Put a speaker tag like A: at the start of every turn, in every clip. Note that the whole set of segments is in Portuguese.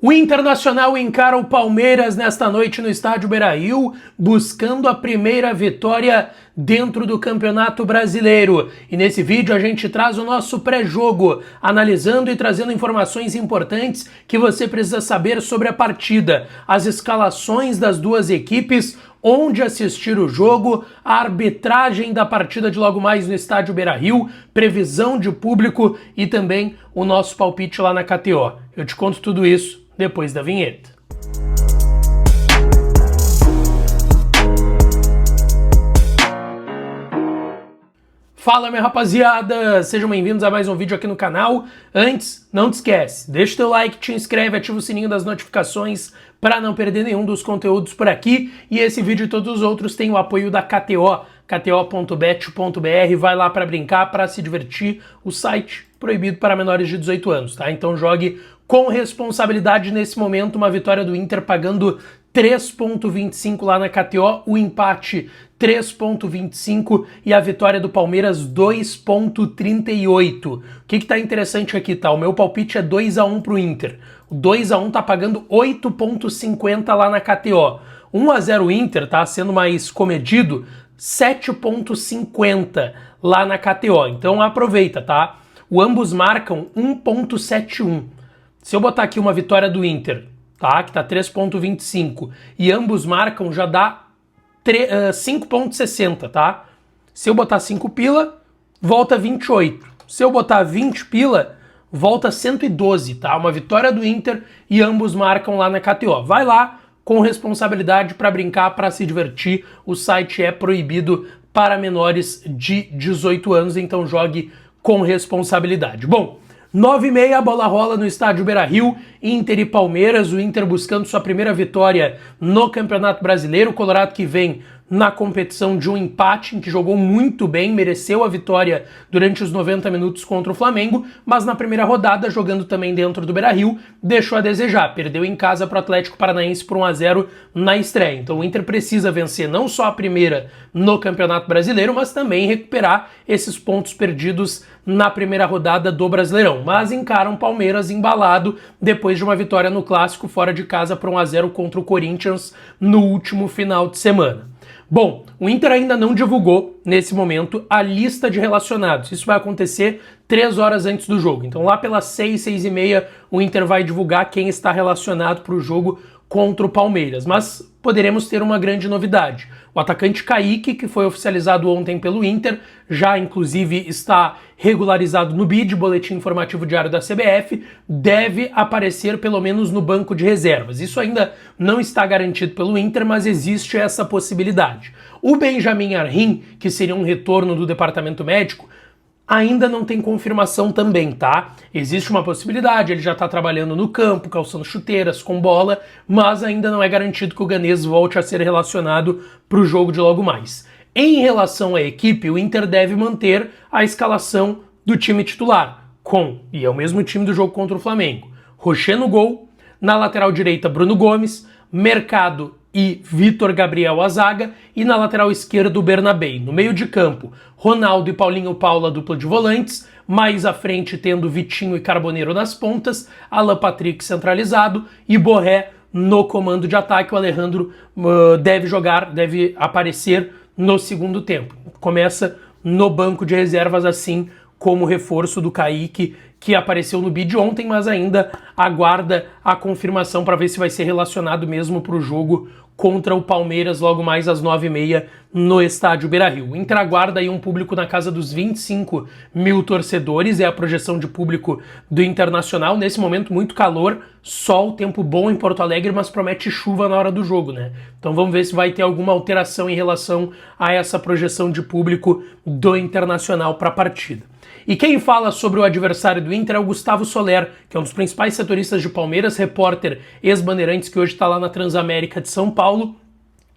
A: O Internacional encara o Palmeiras nesta noite no estádio Beira-Rio, buscando a primeira vitória dentro do Campeonato Brasileiro. E nesse vídeo a gente traz o nosso pré-jogo, analisando e trazendo informações importantes que você precisa saber sobre a partida, as escalações das duas equipes, onde assistir o jogo, a arbitragem da partida de logo mais no estádio Beira-Rio, previsão de público e também o nosso palpite lá na KTO. Eu te conto tudo isso depois da vinheta. Fala, minha rapaziada! Sejam bem-vindos a mais um vídeo aqui no canal. Antes, não te esquece, deixa o teu like, te inscreve, ativa o sininho das notificações para não perder nenhum dos conteúdos por aqui. E esse vídeo e todos os outros têm o apoio da KTO, kto.bet.br. Vai lá para brincar, para se divertir. O site proibido para menores de 18 anos, tá? Então jogue com responsabilidade. Nesse momento, uma vitória do Inter pagando 3,25 lá na KTO, o empate 3,25 e a vitória do Palmeiras 2,38. O que tá interessante aqui, tá? O meu palpite é 2-1 pro Inter. O 2-1 tá pagando 8,50 lá na KTO. 1-0 Inter, tá? Sendo mais comedido, 7,50 lá na KTO. Então aproveita, tá? O ambos marcam 1,71. Se eu botar aqui uma vitória do Inter, tá, que tá 3,25, e ambos marcam, já dá 5,60, tá? Se eu botar 5 pila, volta 28. Se eu botar 20 pila, volta 112, tá? Uma vitória do Inter e ambos marcam lá na KTO. Vai lá com responsabilidade para brincar, para se divertir. O site é proibido para menores de 18 anos, então jogue com responsabilidade. Bom, 9h30 a bola rola no estádio Beira-Rio, Inter e Palmeiras, o Inter buscando sua primeira vitória no Campeonato Brasileiro, o Colorado que vem na competição de um empate, em que jogou muito bem, mereceu a vitória durante os 90 minutos contra o Flamengo, mas na primeira rodada, jogando também dentro do Beira-Rio, deixou a desejar, perdeu em casa para o Atlético Paranaense por 1-0 na estreia. Então o Inter precisa vencer não só a primeira no Campeonato Brasileiro, mas também recuperar esses pontos perdidos na primeira rodada do Brasileirão. Mas encara um Palmeiras embalado depois de uma vitória no Clássico fora de casa por 1-0 contra o Corinthians no último final de semana. Bom, o Inter ainda não divulgou, nesse momento, a lista de relacionados. Isso vai acontecer 3 horas antes do jogo. Então lá pelas 6, 6h30, o Inter vai divulgar quem está relacionado para o jogo contra o Palmeiras. Mas poderemos ter uma grande novidade. O atacante Kaique, que foi oficializado ontem pelo Inter, já inclusive está regularizado no BID, Boletim Informativo Diário da CBF, deve aparecer pelo menos no banco de reservas. Isso ainda não está garantido pelo Inter, mas existe essa possibilidade. O Benjamin Arrim, que seria um retorno do departamento médico, ainda não tem confirmação também, tá? Existe uma possibilidade, ele já tá trabalhando no campo, calçando chuteiras, com bola, mas ainda não é garantido que o ganês volte a ser relacionado para o jogo de logo mais. Em relação à equipe, o Inter deve manter a escalação do time titular, e é o mesmo time do jogo contra o Flamengo. Rocher no gol, na lateral direita Bruno Gomes, Mercado e Vitor Gabriel a zaga, e na lateral esquerda o Bernabei. No meio de campo, Ronaldo e Paulinho Paula, dupla de volantes, mais à frente tendo Vitinho e Carboneiro nas pontas, Alan Patrick centralizado e Borré no comando de ataque. O Alejandro deve aparecer no segundo tempo. Começa no banco de reservas, assim como reforço do Kaique, que apareceu no BID ontem, mas ainda aguarda a confirmação para ver se vai ser relacionado mesmo para o jogo contra o Palmeiras logo mais às 9h30 no estádio Beira-Rio. O Inter aguarda aí um público na casa dos 25 mil torcedores, é a projeção de público do Internacional. Nesse momento, muito calor, sol, tempo bom em Porto Alegre, mas promete chuva na hora do jogo, né? Então vamos ver se vai ter alguma alteração em relação a essa projeção de público do Internacional para a partida. E quem fala sobre o adversário do Inter é o Gustavo Soler, que é um dos principais setoristas de Palmeiras, repórter ex-Bandeirantes, que hoje está lá na Transamérica de São Paulo,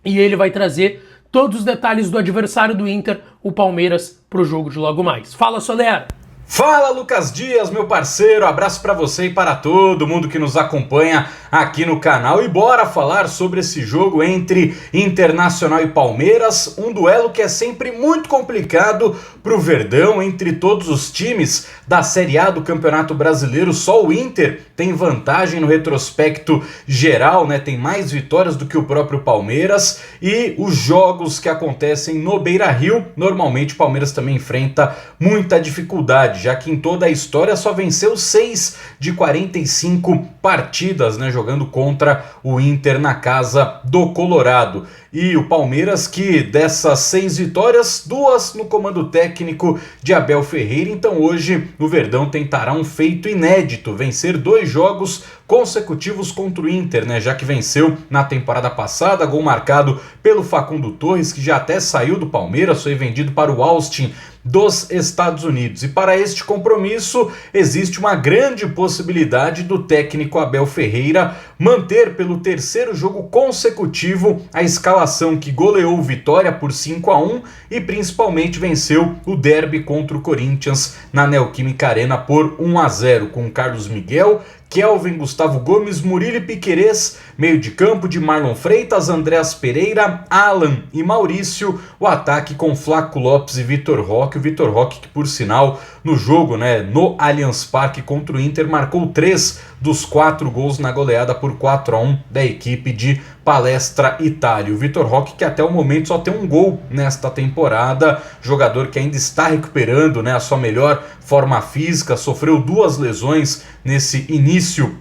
A: e ele vai trazer todos os detalhes do adversário do Inter, o Palmeiras, para o jogo de logo mais. Fala, Soler!
B: Fala, Lucas Dias, meu parceiro, abraço para você e para todo mundo que nos acompanha aqui no canal. E bora falar sobre esse jogo entre Internacional e Palmeiras, um duelo que é sempre muito complicado pro Verdão. Entre todos os times da Série A do Campeonato Brasileiro, só o Inter tem vantagem no retrospecto geral, né? Tem mais vitórias do que o próprio Palmeiras. E os jogos que acontecem no Beira-Rio, normalmente o Palmeiras também enfrenta muita dificuldade, já que em toda a história só venceu 6 de 45 partidas, né, jogando contra o Inter na casa do Colorado. E o Palmeiras, que dessas 6 vitórias, 2 no comando técnico de Abel Ferreira. Então hoje o Verdão tentará um feito inédito, vencer 2 jogos consecutivos contra o Inter, né? Já que venceu na temporada passada, gol marcado pelo Facundo Torres, que já até saiu do Palmeiras, foi vendido para o Austin dos Estados Unidos. E para este compromisso existe uma grande possibilidade do técnico Abel Ferreira manter pelo 3º jogo consecutivo a escalação que goleou o Vitória por 5-1 e principalmente venceu o derby contra o Corinthians na Neoquímica Arena por 1-0, com Carlos Miguel, Kelvin, Gustavo Gomes, Murilo e Piquerez, meio de campo de Marlon Freitas, Andreas Pereira, Alan e Maurício, o ataque com Flaco Lopes e Vitor Roque. O Vitor Roque, que por sinal no jogo, né, no Allianz Parque contra o Inter, marcou 3 dos 4 gols na goleada por 4-1 da equipe de Palestra Itália. O Vitor Roque, que até o momento só tem um gol nesta temporada, jogador que ainda está recuperando, né, a sua melhor forma física, sofreu 2 lesões nesse início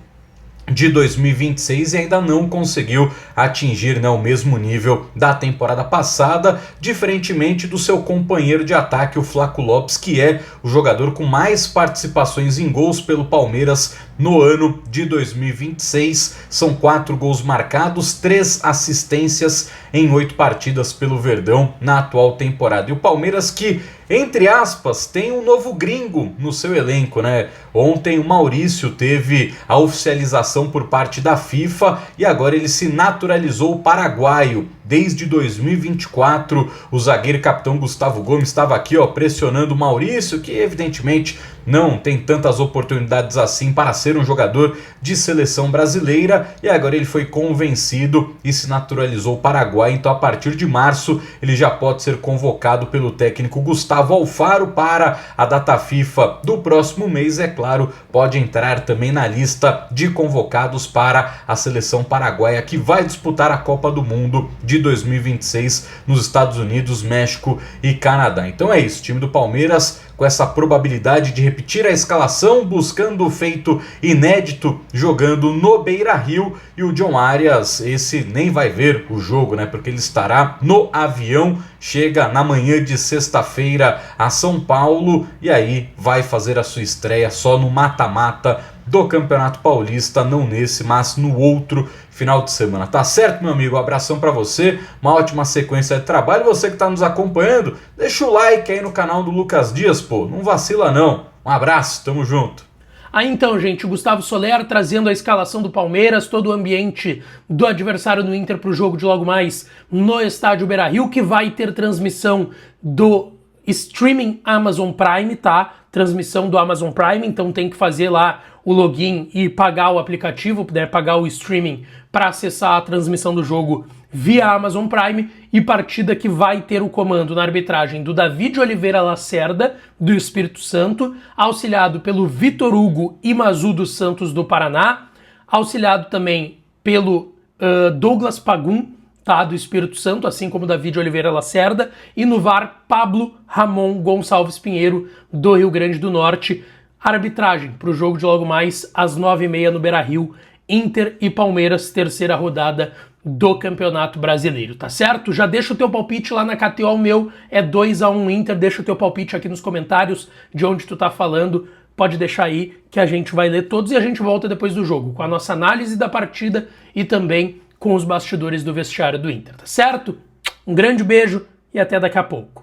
B: de 2026 e ainda não conseguiu atingir, né, o mesmo nível da temporada passada, diferentemente do seu companheiro de ataque, o Flaco Lopes, que é o jogador com mais participações em gols pelo Palmeiras no ano de 2026. São 4 gols marcados, 3 assistências em 8 partidas pelo Verdão na atual temporada. E o Palmeiras, que, entre aspas, tem um novo gringo no seu elenco, né? Ontem o Maurício teve a oficialização por parte da FIFA e agora ele se naturalizou paraguaio. Desde 2024, o zagueiro e capitão Gustavo Gomes estava aqui, ó, pressionando o Maurício, que evidentemente não tem tantas oportunidades assim para ser um jogador de seleção brasileira, e agora ele foi convencido e se naturalizou paraguaio. Então a partir de março ele já pode ser convocado pelo técnico Gustavo Alfaro para a data FIFA do próximo mês. É claro, pode entrar também na lista de convocados para a seleção paraguaia, que vai disputar a Copa do Mundo de 2026 nos Estados Unidos, México e Canadá. Então é isso, o time do Palmeiras com essa probabilidade de repetir a escalação, buscando o feito inédito, jogando no Beira-Rio. E o John Arias, esse nem vai ver o jogo, né? Porque ele estará no avião, chega na manhã de sexta-feira a São Paulo e aí vai fazer a sua estreia só no mata-mata do Campeonato Paulista, não nesse, mas no outro final de semana. Tá certo, meu amigo? Um abração pra você, uma ótima sequência de trabalho. Você que tá nos acompanhando, deixa o like aí no canal do Lucas Dias, pô, não vacila não. Um abraço, tamo junto.
A: Aí então, gente, o Gustavo Soler trazendo a escalação do Palmeiras, todo o ambiente do adversário do Inter pro jogo de logo mais no estádio Beira-Rio, que vai ter transmissão do streaming Amazon Prime, tá? Transmissão do Amazon Prime, então tem que fazer lá o login e pagar o aplicativo, né, pagar o streaming para acessar a transmissão do jogo via Amazon Prime. E partida que vai ter o comando na arbitragem do David Oliveira Lacerda, do Espírito Santo, auxiliado pelo Vitor Hugo Imazu dos Santos do Paraná, auxiliado também pelo Douglas Pagum, tá, do Espírito Santo, assim como David Oliveira Lacerda, e no VAR Pablo Ramon Gonçalves Pinheiro, do Rio Grande do Norte. Arbitragem para o jogo de logo mais às 9h30 no Beira-Rio, Inter e Palmeiras, terceira rodada do Campeonato Brasileiro, tá certo? Já deixa o teu palpite lá na KTO, o meu é 2-1 Inter, deixa o teu palpite aqui nos comentários de onde tu tá falando, pode deixar aí que a gente vai ler todos e a gente volta depois do jogo, com a nossa análise da partida e também com os bastidores do vestiário do Inter, tá certo? Um grande beijo e até daqui a pouco.